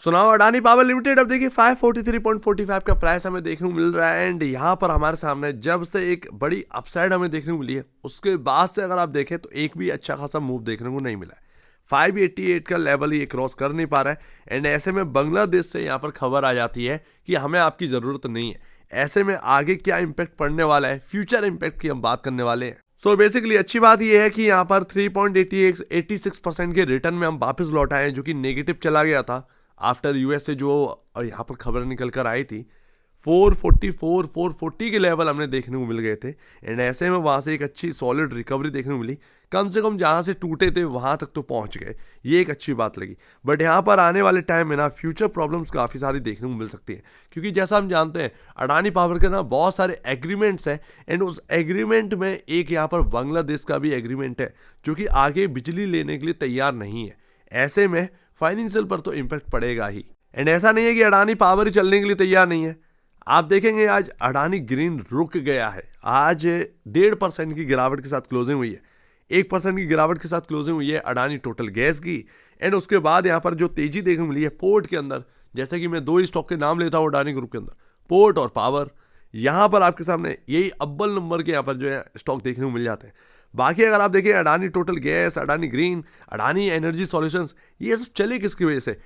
सुनाओ Adani power limited. अब देखिए 543.45 का प्राइस हमें देखने को मिल रहा है एंड यहाँ पर हमारे सामने जब से एक बड़ी अपसाइड हमें देखने को मिली है उसके बाद से अगर आप देखें तो एक भी अच्छा खासा मूव देखने को नहीं मिला है। 588 का लेवल ये क्रॉस कर नहीं पा रहा है एंड ऐसे में बांग्लादेश से यहाँ पर खबर आ जाती है कि हमें आपकी ज़रूरत नहीं है। ऐसे में आगे क्या इम्पैक्ट पड़ने वाला है, फ्यूचर इम्पैक्ट की हम बात करने वाले हैं। सो बेसिकली अच्छी बात यह है कि यहाँ पर 3.86% के रिटर्न में हम वापस लौट आए हैं जो कि नेगेटिव चला गया था आफ्टर यूएस से जो यहाँ पर खबर निकल कर आई थी। 440 के लेवल हमने देखने को मिल गए थे एंड ऐसे में वहाँ से एक अच्छी सॉलिड रिकवरी देखने को मिली। कम से कम जहाँ से टूटे थे वहाँ तक तो पहुँच गए, ये एक अच्छी बात लगी। बट यहाँ पर आने वाले टाइम में ना फ्यूचर प्रॉब्लम्स काफ़ी सारी देखने को मिल सकती है क्योंकि जैसा हम जानते हैं अडानी पावर के ना बहुत सारे एग्रीमेंट्स हैं एंड उस एग्रीमेंट में एक यहाँ पर बांग्लादेश का भी एग्रीमेंट है जो कि आगे बिजली लेने के लिए तैयार नहीं है। ऐसे में फाइनेंशियल पर तो इम्पैक्ट पड़ेगा ही एंड ऐसा नहीं है कि अडानी पावर ही चलने के लिए तैयार नहीं है। आप देखेंगे आज अडानी ग्रीन रुक गया है, आज 1.5% की गिरावट के साथ क्लोजिंग हुई है, 1% की गिरावट के साथ क्लोजिंग हुई है अडानी टोटल गैस की। एंड उसके बाद यहाँ पर जो तेजी देखने को मिली है पोर्ट के अंदर, जैसे कि मैं 2 ही स्टॉक के नाम लेता हूँ अडानी ग्रुप के अंदर, पोर्ट और पावर। यहाँ पर आपके सामने यही अव्वल नंबर के यहाँ पर जो है स्टॉक देखने को मिल जाते हैं। बाकी अगर आप देखें Adani total gas, Adani green, Adani energy solutions, ये सब चले किसकी वजह से?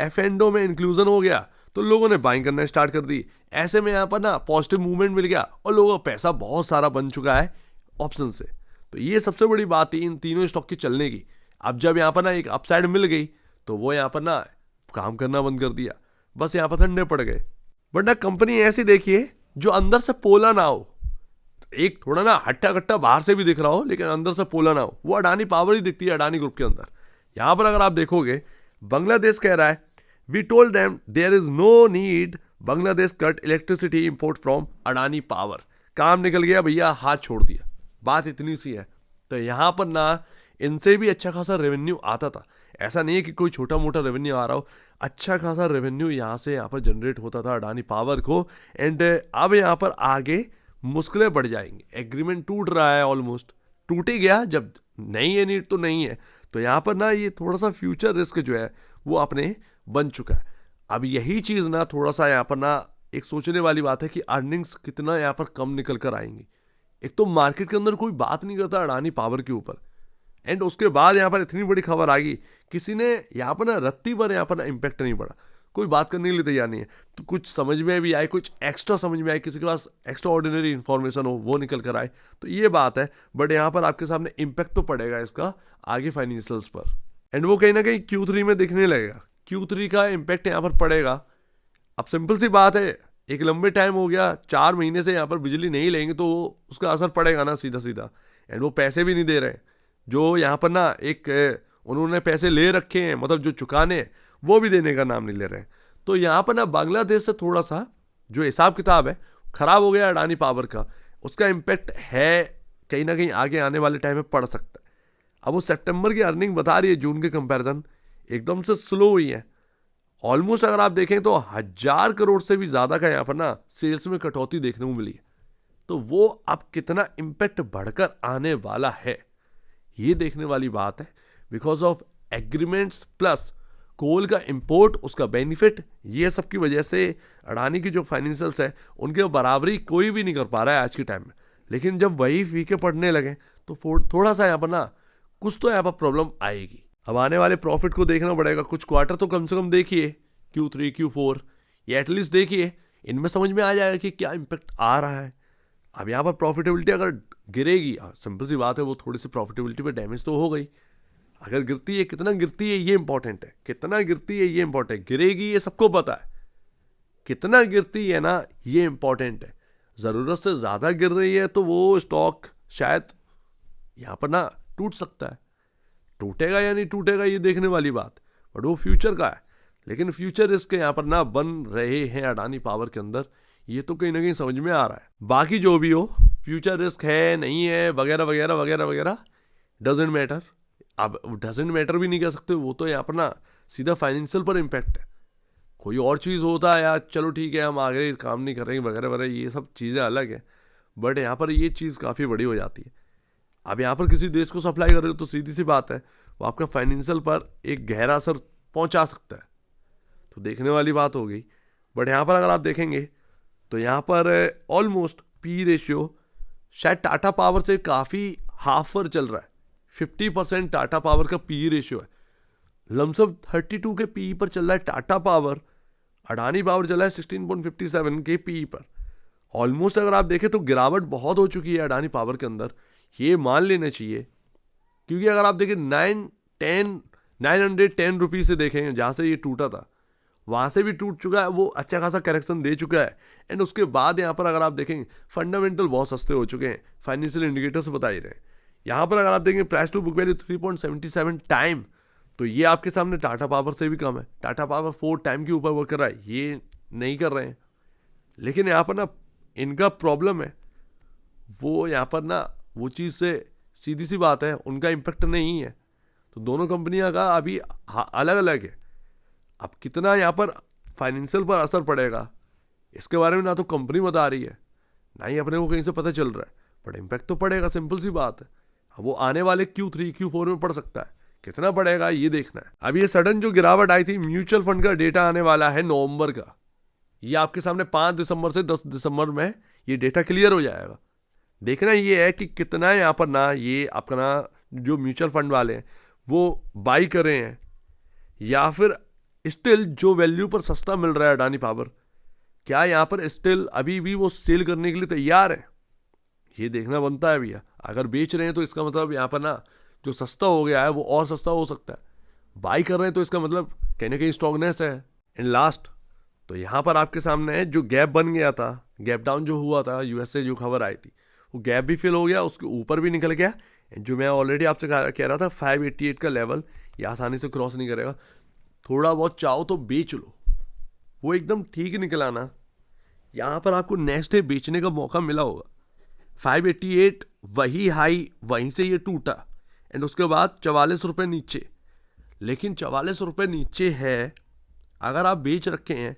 F&O में इंक्लूजन हो गया तो लोगों ने बाइंग करना स्टार्ट कर दी। ऐसे में यहाँ पर ना पॉजिटिव मूवमेंट मिल गया और लोगों का पैसा बहुत सारा बन चुका है ऑप्शन से। तो ये सबसे बड़ी बात थी इन तीनों स्टॉक की चलने की। अब जब यहाँ पर ना एक अपसाइड मिल गई तो वो यहाँ पर ना काम करना बंद कर दिया, बस यहाँ पर ठंडे पड़ गए। बट ना कंपनी ऐसी देखिए जो अंदर से पोला ना हो, एक थोड़ा ना हट्टा कट्टा बाहर से भी दिख रहा हो लेकिन अंदर से पोला ना हो, वो अडानी पावर ही दिखती है अडानी ग्रुप के अंदर। यहाँ पर अगर आप देखोगे बांग्लादेश कह रहा है we told them there is no need, Bangladesh cut electricity import from Adani power. काम निकल गया भैया, हाथ छोड़ दिया, बात इतनी सी है। तो यहाँ पर ना इनसे भी अच्छा खासा रेवेन्यू आता था, ऐसा नहीं है कि कोई छोटा मोटा रेवेन्यू आ रहा हो, अच्छा खासा रेवेन्यू यहाँ से यहाँ पर जनरेट होता था अडानी पावर को। एंड अब यहाँ पर आगे मुश्किलें बढ़ जाएंगी। एग्रीमेंट टूट रहा है, ऑलमोस्ट टूट ही गया, जब नहीं है नीड तो नहीं है। तो यहाँ पर ना ये थोड़ा सा फ्यूचर रिस्क जो है वो अपने बन चुका है। अब यही चीज़ ना थोड़ा सा यहाँ पर ना एक सोचने वाली बात है कि अर्निंग्स कितना यहाँ पर कम निकल कर आएंगी। एक तो मार्केट के अंदर कोई बात नहीं करता अडानी पावर के ऊपर, एंड उसके बाद यहाँ पर इतनी बड़ी खबर आ गई, किसी ने यहाँ पर ना रत्ती भर यहाँ पर ना इम्पैक्ट नहीं पड़ा, कोई बात करने के लिए तैयार नहीं है। तो कुछ समझ में भी आए, कुछ एक्स्ट्रा समझ में आए, किसी के पास एक्स्ट्रा ऑर्डिनरी इन्फॉर्मेशन हो वो निकल कर आए, तो ये बात है। बट यहाँ पर आपके सामने इम्पैक्ट तो पड़ेगा इसका आगे फाइनेंशियल्स पर, एंड वो कहीं ना कहीं Q3 में दिखने लगेगा। Q3 का इम्पैक्ट यहाँ पर पड़ेगा। अब सिंपल सी बात है, एक लंबे टाइम हो गया, 4 महीने से यहाँ पर बिजली नहीं लेंगे तो उसका असर पड़ेगा ना सीधा सीधा। एंड वो पैसे भी नहीं दे रहे, जो यहाँ पर ना एक उन्होंने पैसे ले रखे हैं, मतलब जो चुकाने वो भी देने का नाम नहीं ले रहे हैं। तो यहाँ पर ना बांग्लादेश से थोड़ा सा जो हिसाब किताब है खराब हो गया अडानी पावर का, उसका इम्पैक्ट है कहीं ना कहीं आगे आने वाले टाइम में पड़ सकता है। अब वो सितंबर की अर्निंग बता रही है जून के कंपैरिजन एकदम से स्लो हुई है। ऑलमोस्ट अगर आप देखें तो 1000 करोड़ से भी ज़्यादा का यहाँ पर ना सेल्स में कटौती देखने को मिली है। तो वो अब कितना इम्पैक्ट बढ़कर आने वाला है ये देखने वाली बात है, बिकॉज ऑफ एग्रीमेंट्स प्लस कोल का इंपोर्ट, उसका बेनिफिट, ये सब की वजह से अडानी की जो फाइनेंशियल्स है उनके बराबरी कोई भी नहीं कर पा रहा है आज के टाइम में। लेकिन जब वही फीके पड़ने लगे तो थोड़ा सा यहाँ पर ना कुछ तो यहाँ पर प्रॉब्लम आएगी। अब आने वाले प्रॉफिट को देखना पड़ेगा, कुछ क्वार्टर तो कम से कम देखिए, Q3 Q4 ये एटलीस्ट देखिए, इनमें समझ में आ जाएगा कि क्या इम्पैक्ट आ रहा है। अब यहाँ पर प्रॉफिटेबिलिटी अगर गिरेगी, सिंपल सी बात है, वो थोड़ी सी प्रॉफिटेबिलिटी पे डैमेज तो हो गई। अगर गिरती है, कितना गिरती है ये इंपॉर्टेंट है, कितना गिरती है ये इंपॉर्टेंट है। गिरेगी ये सबको पता है, कितना गिरती है ना ये इंपॉर्टेंट है। ज़रूरत से ज़्यादा गिर रही है तो वो स्टॉक शायद यहाँ पर ना टूट सकता है। टूटेगा या नहीं टूटेगा ये देखने वाली बात, बट वो फ्यूचर का है। लेकिन फ्यूचर रिस्क यहाँ पर ना बन रहे हैं अडानी पावर के अंदर, ये तो कहीं ना कहीं समझ में आ रहा है। बाकी जो भी हो, फ्यूचर रिस्क है नहीं है वगैरह वगैरह वगैरह वगैरह डजेंट मैटर। अब डजेंट मैटर भी नहीं कह सकते, वो तो यहाँ पर ना सीधा फाइनेंशियल पर इम्पैक्ट है। कोई और चीज़ होता है यार, चलो ठीक है हम आगे काम नहीं करेंगे वगैरह वगैरह, ये सब चीज़ें अलग है। बट यहाँ पर ये चीज़ काफ़ी बड़ी हो जाती है। अब यहाँ पर किसी देश को सप्लाई कर रहे हो तो सीधी सी बात है वो आपका फाइनेंशियल पर एक गहरा असर पहुँचा सकता है। तो देखने वाली बात हो गई। बट यहाँ पर अगर आप देखेंगे तो यहाँ पर ऑलमोस्ट पी रेशियो शायद टाटा पावर से काफ़ी हाफ पर चल रहा है। 50% टाटा पावर का पी रेशियो है, लमसम 32 के पी पर चल रहा है टाटा पावर। अडानी पावर चला है 16.57 के पी पर। ऑलमोस्ट अगर आप देखें तो गिरावट बहुत हो चुकी है अडानी पावर के अंदर, ये मान लेना चाहिए। क्योंकि अगर आप देखें 910 रुपीज़ से देखें जहाँ से ये टूटा था, वहाँ से भी टूट चुका है, वो अच्छा खासा करेक्शन दे चुका है। एंड उसके बाद यहाँ पर अगर आप देखेंगे फंडामेंटल बहुत सस्ते हो चुके हैं, फाइनेंशियल इंडिकेटर्स बता ही रहे हैं। यहाँ पर अगर आप देखेंगे price to book value 3.77 time, तो ये आपके सामने टाटा पावर से भी कम है। टाटा पावर 4 टाइम के ऊपर वर्क कर रहा है, ये नहीं कर रहे हैं। लेकिन यहाँ पर ना इनका प्रॉब्लम है, वो यहाँ पर ना वो चीज़ से सीधी सी बात है उनका इम्पेक्ट नहीं है। तो दोनों कंपनियां का अभी अलग अलग है। अब कितना यहाँ पर फाइनेंशियल पर असर पड़ेगा इसके बारे में ना तो कंपनी बता रही है, ना ही अपने को कहीं से पता चल रहा है। बट इम्पैक्ट तो पड़ेगा, सिंपल सी बात है। अब वो आने वाले Q3 Q4 में पड़ सकता है, कितना पड़ेगा ये देखना है। अब ये सडन जो गिरावट आई थी, म्यूचुअल फंड का डेटा आने वाला है नवंबर का। ये आपके सामने 5 दिसंबर से 10 दिसंबर में ये डेटा क्लियर हो जाएगा। देखना ये है कि कितना यहाँ पर ना ये अपना जो म्यूचुअल फंड वाले हैं वो बाई कर रहे हैं, या फिर स्टिल जो वैल्यू पर सस्ता मिल रहा है अडानी पावर, क्या यहाँ पर स्टिल अभी भी वो सेल करने के लिए तैयार है, ये देखना बनता है भैया। अगर बेच रहे हैं तो इसका मतलब यहाँ पर ना जो सस्ता हो गया है वो और सस्ता हो सकता है। बाई कर रहे हैं तो इसका मतलब कहीं ना कहीं स्ट्रॉन्गनेस है। एंड लास्ट तो यहाँ पर आपके सामने जो गैप बन गया था, गैप डाउन जो हुआ था यूएस से जो खबर आई थी, वो गैप भी फिल हो गया, उसके ऊपर भी निकल गया। जो मैं ऑलरेडी आपसे कह रहा था 588 का लेवल ये आसानी से क्रॉस नहीं करेगा। थोड़ा बहुत चाहो तो बेच लो, वो एकदम ठीक निकला ना, यहाँ पर आपको नेक्स्ट डे बेचने का मौका मिला होगा। 588 वही हाई, वहीं से ये टूटा एंड उसके बाद 44 रुपये नीचे। लेकिन 44 रुपये नीचे है, अगर आप बेच रखे हैं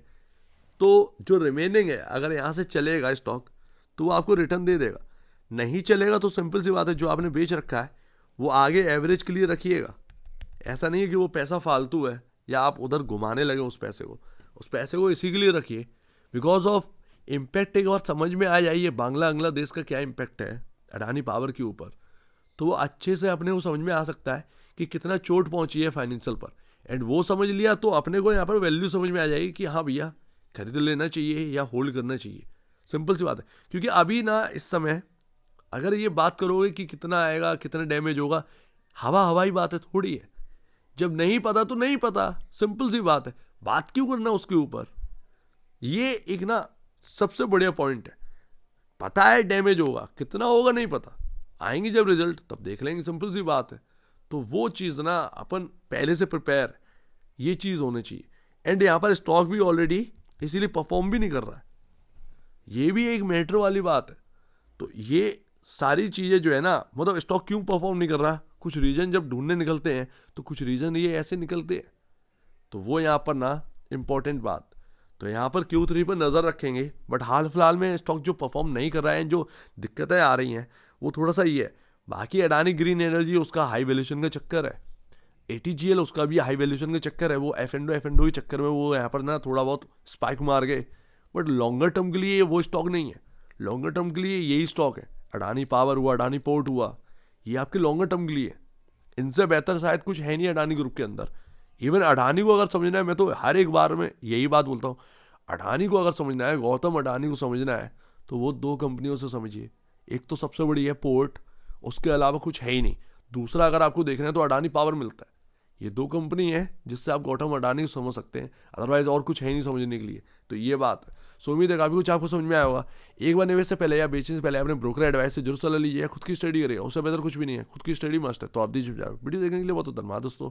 तो जो रिमेनिंग है अगर यहाँ से चलेगा स्टॉक तो वो आपको रिटर्न दे देगा। नहीं चलेगा तो सिंपल सी बात है, जो आपने बेच रखा है वो आगे एवरेज के लिए रखिएगा। ऐसा नहीं है कि वो पैसा फालतू है या आप उधर घुमाने लगे उस पैसे को इसी के लिए रखिए बिकॉज ऑफ इम्पैक्ट। एक बार समझ में आ जाइए बांग्लादेश का क्या इम्पैक्ट है अडानी पावर के ऊपर, तो वो अच्छे से अपने को समझ में आ सकता है कि कितना चोट पहुंची है फाइनेंशियल पर। एंड वो समझ लिया तो अपने को यहाँ पर वैल्यू समझ में आ जाएगी कि हाँ भैया खरीद लेना चाहिए या होल्ड करना चाहिए। सिंपल सी बात है। क्योंकि अभी ना इस समय अगर ये बात करोगे कि कितना आएगा कितना डैमेज होगा, हवाई बात है थोड़ी है। जब नहीं पता तो नहीं पता, सिंपल सी बात है। बात क्यों करना उसके ऊपर, ये एक ना सबसे बढ़िया पॉइंट है। पता है डैमेज होगा, कितना होगा नहीं पता, आएंगे जब रिजल्ट तब देख लेंगे, सिंपल सी बात है। तो वो चीज़ ना अपन पहले से प्रिपेयर, ये चीज़ होनी चाहिए। एंड यहाँ पर स्टॉक भी ऑलरेडी इसीलिए परफॉर्म भी नहीं कर रहा है, ये भी एक मैटर वाली बात है। तो ये सारी चीज़ें जो है ना, मतलब स्टॉक क्यों परफॉर्म नहीं कर रहा, कुछ रीज़न जब ढूंढने निकलते हैं तो कुछ रीज़न ये ऐसे निकलते हैं। तो वो यहाँ पर ना इम्पोर्टेंट बात, तो यहाँ पर Q3 पर नज़र रखेंगे। बट हाल फिलहाल में स्टॉक जो परफॉर्म नहीं कर रहा है, जो दिक्कतें आ रही हैं वो थोड़ा सा ये है। बाकी अडानी ग्रीन एनर्जी उसका हाई वैल्यूएशन का चक्कर है, ATGL उसका भी हाई वैल्यूएशन का चक्कर है, वो F&O के चक्कर में वो यहाँ पर ना थोड़ा बहुत स्पाइक मार गए। बट लॉन्गर टर्म के लिए वो स्टॉक नहीं है, लॉन्गर टर्म के लिए यही स्टॉक है। अडानी पावर हुआ, अडानी पोर्ट हुआ, ये आपके लॉन्गर टर्म के लिए। इनसे बेहतर शायद कुछ है नहीं अडानी ग्रुप के अंदर। इवन अडानी को अगर समझना है, मैं तो हर एक बार में यही बात बोलता हूँ, अडानी को अगर समझना है, गौतम अडानी को समझना है तो वो 2 कंपनियों से समझिए। एक तो सबसे बड़ी है पोर्ट, उसके अलावा कुछ है ही नहीं। दूसरा अगर आपको देखना है तो अडानी पावर मिलता है। ये 2 कंपनी है जिससे आप गौतम अडानी को समझ सकते हैं, अदरवाइज और कुछ है ही नहीं समझने के लिए। तो ये बात है। सो उम्मीद है काफ़ी कुछ आपको समझ में आया होगा। एक बार निवेश से पहले या बेचने से पहले अपने ब्रोकर एडवाइस से जरूर सलाह लीजिए, खुद की स्टडी करिएगा, उससे बेहतर कुछ भी नहीं है। खुद की स्टडी मस्ट है। तो आप दीजिए वीडियो देखने के लिए बहुत धन्यवाद दोस्तों।